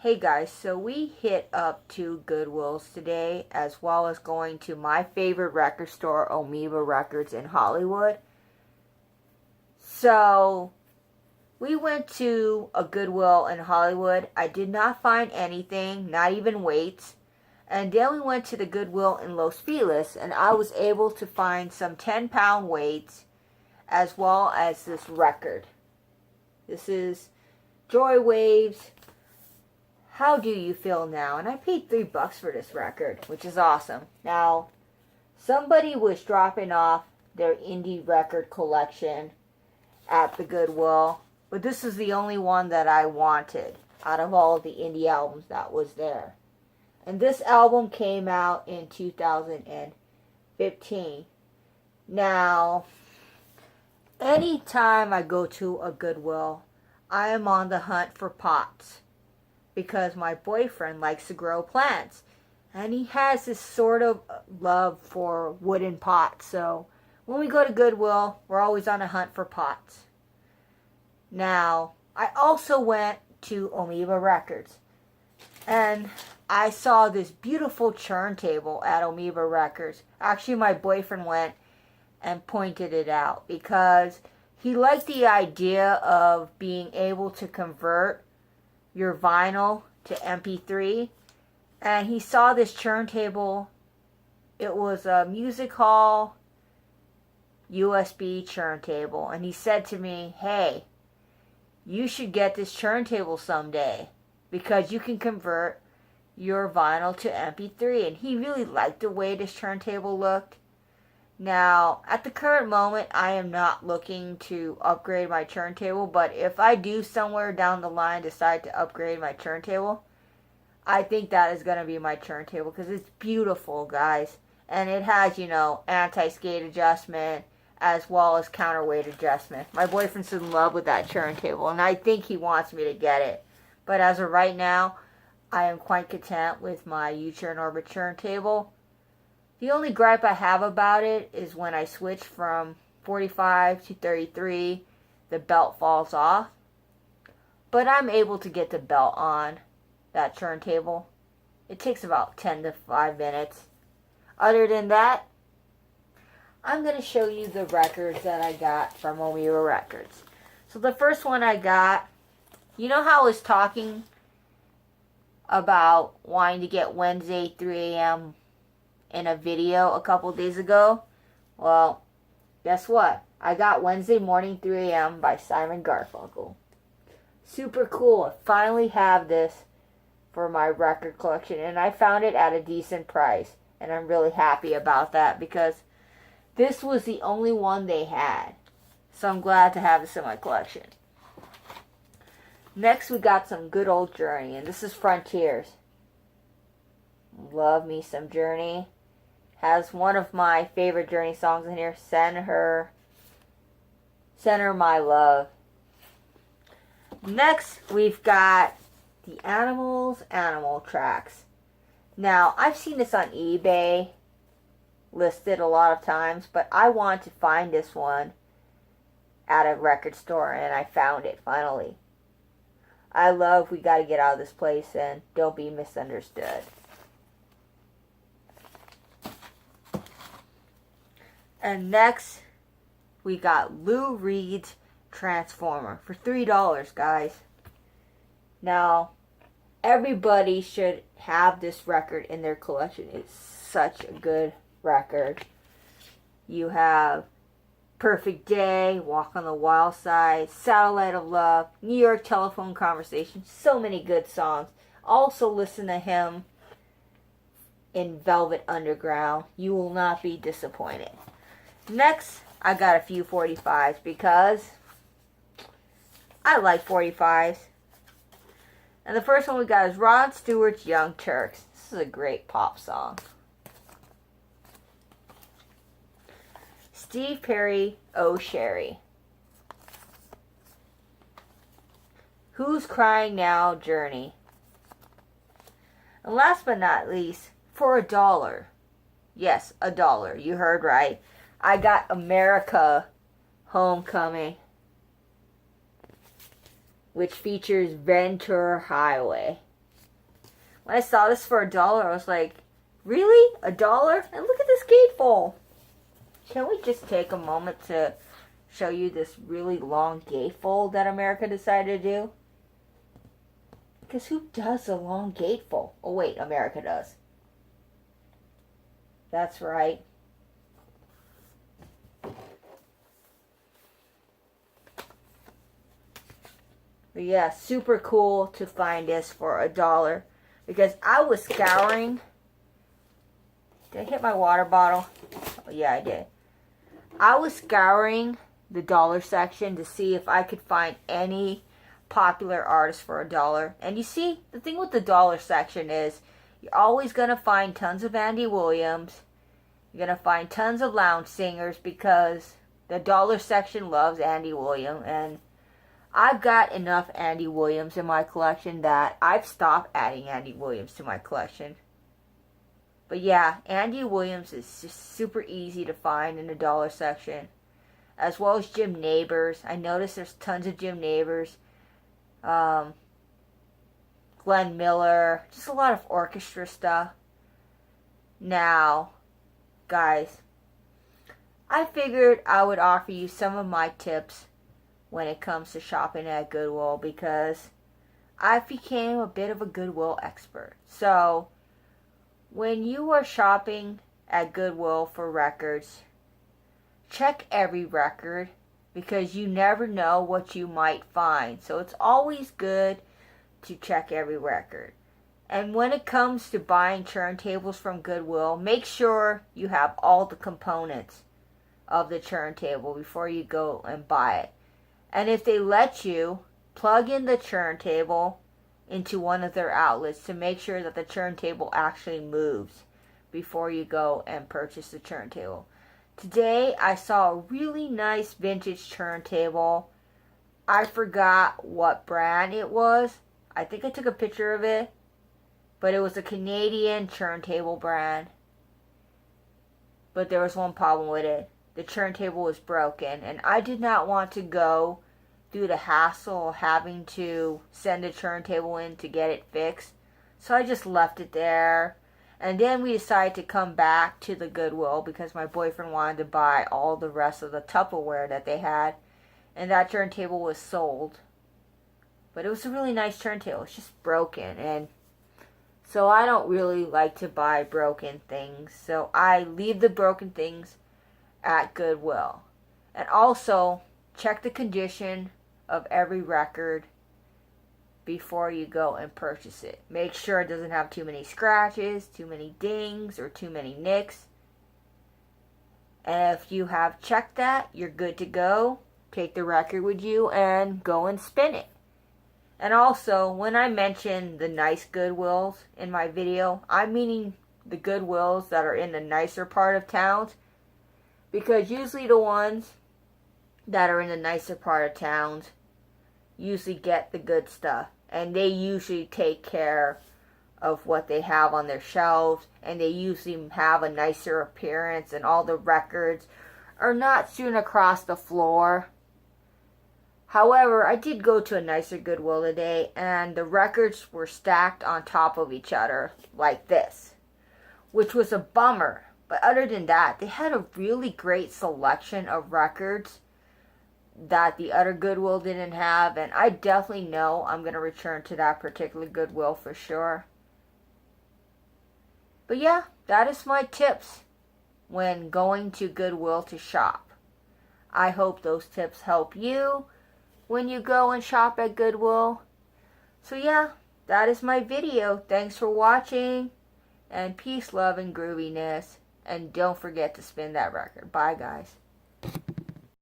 Hey guys, so we hit up two Goodwills today, as well as going to my favorite record store, Amoeba Records in Hollywood. So we went to a Goodwill in Hollywood. I did not find anything, not even weights. And then we went to the Goodwill in Los Feliz, and I was able to find some 10-pound weights, as well as this record. This is Joy Waves. How Do You Feel Now? And I paid $3 for this record, which is awesome. Now, somebody was dropping off their indie record collection at the Goodwill, but this is the only one that I wanted out of all of the indie albums that was there. And this album came out in 2015. Now, anytime I go to a Goodwill, I am on the hunt for pots, because my boyfriend likes to grow plants, and he has this sort of love for wooden pots. So when we go to Goodwill, we're always on a hunt for pots. Now, I also went to Amoeba Records, and I saw this beautiful turntable at Amoeba Records. Actually, my boyfriend went and pointed it out because he liked the idea of being able to convert your vinyl to MP3, and he saw this turntable. It was a music hall USB turntable, and he said to me, "Hey, you should get this turntable someday because you can convert your vinyl to MP3." And he really liked the way this turntable looked. Now, at the current moment, I am not looking to upgrade my turntable, but if I do somewhere down the line decide to upgrade my turntable, I think that is going to be my turntable because it's beautiful, guys. And it has, anti-skate adjustment as well as counterweight adjustment. My boyfriend's in love with that turntable, and I think he wants me to get it. But as of right now, I am quite content with my U-turn orbit turntable. The only gripe I have about it is when I switch from 45 to 33, the belt falls off. But I'm able to get the belt on that turntable. It takes about 10 to 5 minutes. Other than that, I'm going to show you the records that I got from Amoeba Records. So the first one I got, you know how I was talking about wanting to get Wednesday 3 a.m. in a video a couple days ago? Well, guess what? I got Wednesday Morning 3 a.m. by Simon Garfunkel. Super cool. I finally have this for my record collection, and I found it at a decent price, and I'm really happy about that because this was the only one they had. So I'm glad to have this in my collection. Next, we got some good old Journey, and this is Frontiers. Love me some Journey. Has one of my favorite Journey songs in here, Send Her My Love. Next, we've got the Animal Tracks. Now, I've seen this on eBay listed a lot of times, but I want to find this one at a record store, and I found it finally. I love We Gotta Get Out of This Place and Don't Be Misunderstood. And next, we got Lou Reed's Transformer for $3, guys. Now, everybody should have this record in their collection. It's such a good record. You have Perfect Day, Walk on the Wild Side, Satellite of Love, New York Telephone Conversation. So many good songs. Also listen to him in Velvet Underground. You will not be disappointed. Next, I got a few 45s because I like 45s. And the first one we got is Rod Stewart's Young Turks. This is a great pop song. Steve Perry, Oh Sherry. Who's Crying Now, Journey. And last but not least, for $1. Yes, $1. You heard right. I got America Homecoming, which features Ventura Highway. When I saw this for $1, I was like, really? $1? And look at this gatefold. Shall we just take a moment to show you this really long gatefold that America decided to do? Because who does a long gatefold? Oh wait, America does. That's right. But yeah, super cool to find this for $1. Because I was scouring. Did I hit my water bottle? Oh yeah, I did. I was scouring the dollar section to see if I could find any popular artists for $1. And you see, the thing with the dollar section is you're always going to find tons of Andy Williams. You're going to find tons of lounge singers because the dollar section loves Andy Williams. And I've got enough Andy Williams in my collection that I've stopped adding Andy Williams to my collection. But yeah, Andy Williams is just super easy to find in the dollar section. As well as Jim Neighbors. I noticed there's tons of Jim Neighbors. Glenn Miller. Just a lot of orchestra stuff. Now, guys, I figured I would offer you some of my tips when it comes to shopping at Goodwill because I became a bit of a Goodwill expert. So, when you are shopping at Goodwill for records, check every record because you never know what you might find. So it's always good to check every record. And when it comes to buying turntables from Goodwill, make sure you have all the components of the turntable before you go and buy it. And if they let you, plug in the turntable into one of their outlets to make sure that the turntable actually moves before you go and purchase the turntable. Today I saw a really nice vintage turntable. I forgot what brand it was. I think I took a picture of it, but it was a Canadian turntable brand. But there was one problem with it. The turntable was broken, and I did not want to go through the hassle of having to send a turntable in to get it fixed. So I just left it there. And then we decided to come back to the Goodwill because my boyfriend wanted to buy all the rest of the Tupperware that they had. And that turntable was sold. But it was a really nice turntable. It's just broken. And so I don't really like to buy broken things. So I leave the broken things at Goodwill. And also, check the condition of every record before you go and purchase it. Make sure it doesn't have too many scratches, too many dings, or too many nicks. And if you have checked that, you're good to go. Take the record with you and go and spin it. And also, when I mention the nice Goodwills in my video, I'm meaning the Goodwills that are in the nicer part of towns. Because usually the ones that are in the nicer part of towns usually get the good stuff. And they usually take care of what they have on their shelves. And they usually have a nicer appearance. And all the records are not strewn across the floor. However, I did go to a nicer Goodwill today. And the records were stacked on top of each other like this. Which was a bummer. But other than that, they had a really great selection of records that the other Goodwill didn't have. And I definitely know I'm going to return to that particular Goodwill for sure. But yeah, that is my tips when going to Goodwill to shop. I hope those tips help you when you go and shop at Goodwill. So yeah, that is my video. Thanks for watching. And peace, love, and grooviness. And don't forget to spin that record. Bye, guys.